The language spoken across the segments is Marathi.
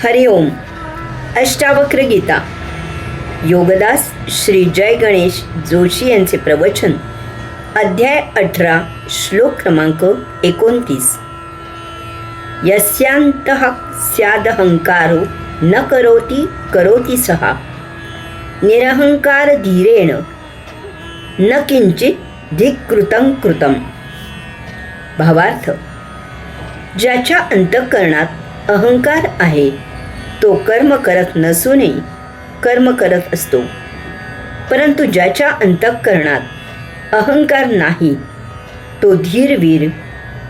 हरिओम. अष्टावक्र गीता. योगदास श्री जय गणेश जोशी यांचे प्रवचन. अध्याय 18, श्लोक क्रमांक 29. यस्यांतः स्यादहंकारो न करोति करोति सहा निरहंकार धीरेण न किंचित धिक्कृतं कृतं. भावार्थ: ज्याच्या अंतःकरणात अहंकार आहे तो कर्म करत नसूनही कर्म करत असतो, परंतु ज्याच्या अंतःकरणात अहंकार नाही तो धीरवीर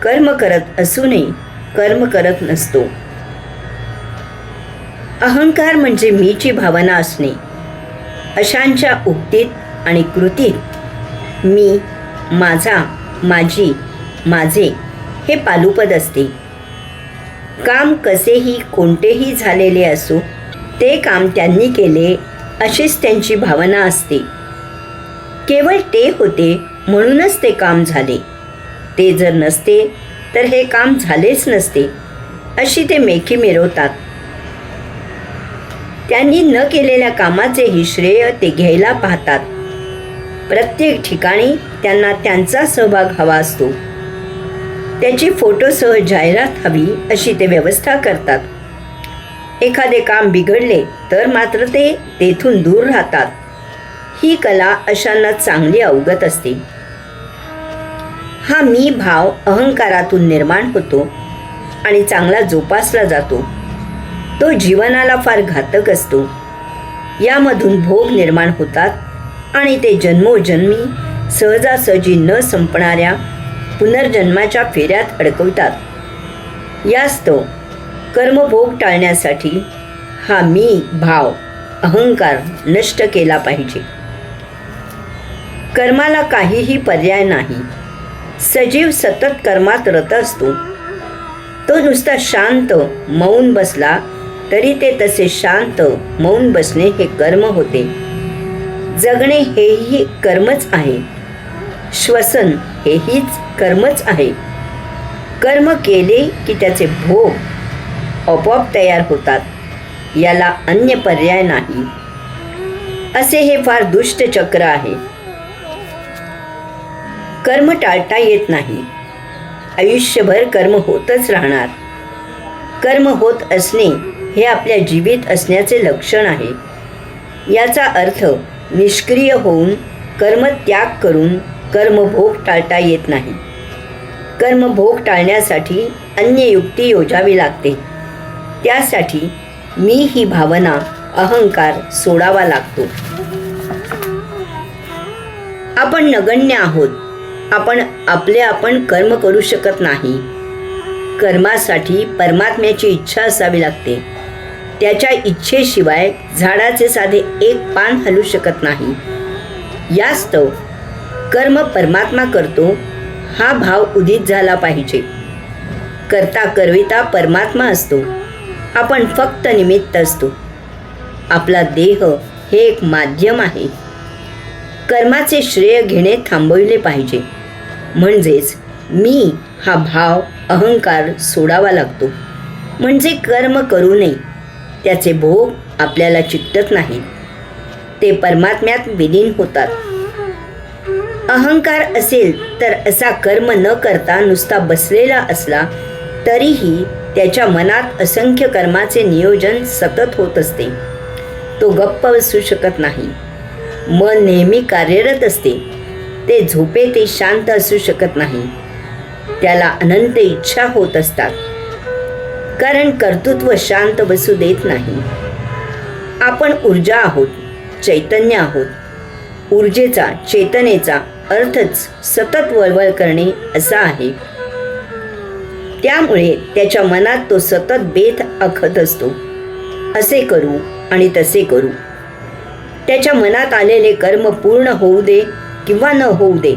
कर्म करत असूनही कर्म करत नसतो. अहंकार म्हणजे मीची भावना असणे. अशांच्या उक्तीत आणि कृतीत मी, माझा, माझी, माझे हे पालुपद असते. काम कसेही कोणतेही झालेले असो, ते काम त्यांनी केले अशीच त्यांची भावना असते. केवळ ते होते म्हणूनच ते काम झाले. ते जर नसते तर हे काम झालेच नसते अशी ते मेखी मिरवतात. त्यांनी न केलेल्या कामाचेही श्रेय ते घ्यायला पाहतात. प्रत्येक ठिकाणी त्यांना त्यांचा सहभाग हवा असतो. त्याची फोटोसह जाहिरात हवी अशी ते व्यवस्था करतात. एखादे काम बिघडले तर मात्र ते तेथून दूर राहतात. ही कला अशांना चांगली अवगत असते. हा मी भाव अहंकारातून निर्माण होतो आणि चांगला जोपासला जातो. तो जीवनाला फार घातक असतो. यामधून भोग निर्माण होतात आणि ते जन्मोजन्मी सहजासहजी न संपणाऱ्या पुनर्जन्माच्या फेऱ्यात अडकवतात. यास्तव कर्मभोग टाळण्यासाठी हा मी भाव अहंकार नष्ट केला पाहिजे. कर्माला काहीही पर्याय नाही. सजीव सतत कर्मात रत असतो. तो नुसता शांत मौन बसला तरी ते तसे शांत मौन बसणे हे कर्म होते. जगणे हेही कर्मच आहे. श्वसन हेहीच कर्मच आहे. कर्म केले की त्याचे भोग आपोआप तयार होतात. याला अन्य पर्याय नाही. असे हे फार दुष्ट चक्र आहे. कर्म टाळता येत नाही. आयुष्यभर कर्म होतच राहणार. कर्म होत असणे हे आपल्या जीवित असण्याचे लक्षण आहे. याचा अर्थ निष्क्रिय होऊन कर्म त्याग करून कर्मभोग टाळता येत नाही. कर्मभोग टाळण्यासाठी अन्य युक्ती योजावी लागते. त्यासाठी मी ही भावना अहंकार सोडावा लागतो. आपण नगण्य आहोत. आपण कर्म करू शकत नाही. कर्मासाठी परमात्म्याची इच्छा असावी लागते. त्याच्या इच्छेशिवाय झाडाचे साधे एक पान हलू शकत नाही. यास्तव कर्म परमात्मा करतो हा भाव उदित झाला पाहिजे. करता करविता परमात्मा असतो. आपण फक्त निमित्त असतो. आपला देह हे एक माध्यम आहे. कर्माचे श्रेय घेणे थांबविले पाहिजे. म्हणजेच मी हा भाव अहंकार सोडावा लागतो. म्हणजे कर्म करू नये. त्याचे भोग आपल्याला चिकटत नाहीत. ते परमात्म्यात विलीन होतात. अहंकार असेल तर असा कर्म न करता नुसता बसलेला असला तरीही त्याच्या मनात असंख्य कर्माचे नियोजन सतत होत असते. तो गप्प बसू शकत नाही. मन नेहमी कार्यरत असते. ते झोपे ते शांत असू शकत नाही. त्याला अनंत इच्छा होत असतात. कारण कर्तृत्व शांत बसू देत नाही. आपण ऊर्जा आहोत, चैतन्य आहोत. ऊर्जेचा, चेतनेचा अर्थच सतत वळवळ करणे असा आहे. त्यामुळे त्याच्या मनात तो सतत बेत आखत असतो. असे करू आणि तसे करू. त्याच्या मनात आलेले कर्म पूर्ण होऊ दे किंवा न होऊ दे,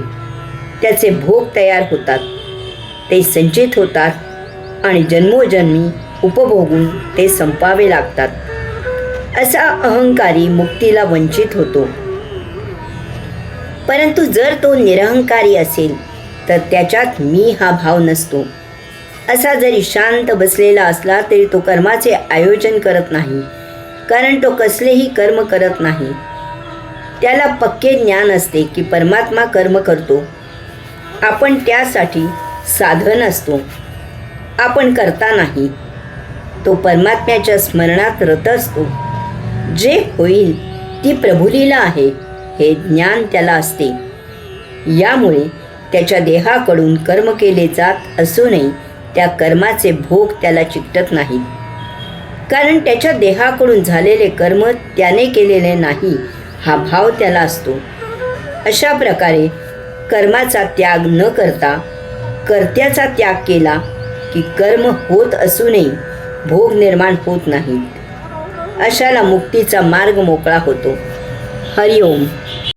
त्याचे भोग तयार होतात. ते संचित होतात आणि जन्मोजन्मी उपभोगून ते संपावे लागतात. असा अहंकारी मुक्तीला वंचित होतो. परंतु जर तो निरहंकारी असेल तर त्याच्यात मी हा भाव नसतो. असा जरी शांत बसलेला असला तरी तो कर्माचे आयोजन करत नाही, कारण तो कसलेही कर्म करत नाही. त्याला पक्के ज्ञान असते की परमात्मा कर्म करतो, आपण त्यासाठी साधन असतो, आपण करता नाही. तो परमात्म्याच्या स्मरणात रत असतो. जे होईल ती प्रभुलीला आहे हे ज्ञान त्याला असते. यामुळे त्याच्या देहाकडून कर्म केले जात असूनही त्या कर्माचे भोग त्याला चिकटत नाहीत, कारण त्याच्या देहाकडून झालेले कर्म त्याने केलेले नाही हा भाव त्याला असतो. अशा प्रकारे कर्माचा त्याग न करता कर्त्याचा त्याग केला की कर्म होत असूनही भोग निर्माण होत नाहीत. अशाला मुक्तीचा मार्ग मोकळा होतो. हरिओम.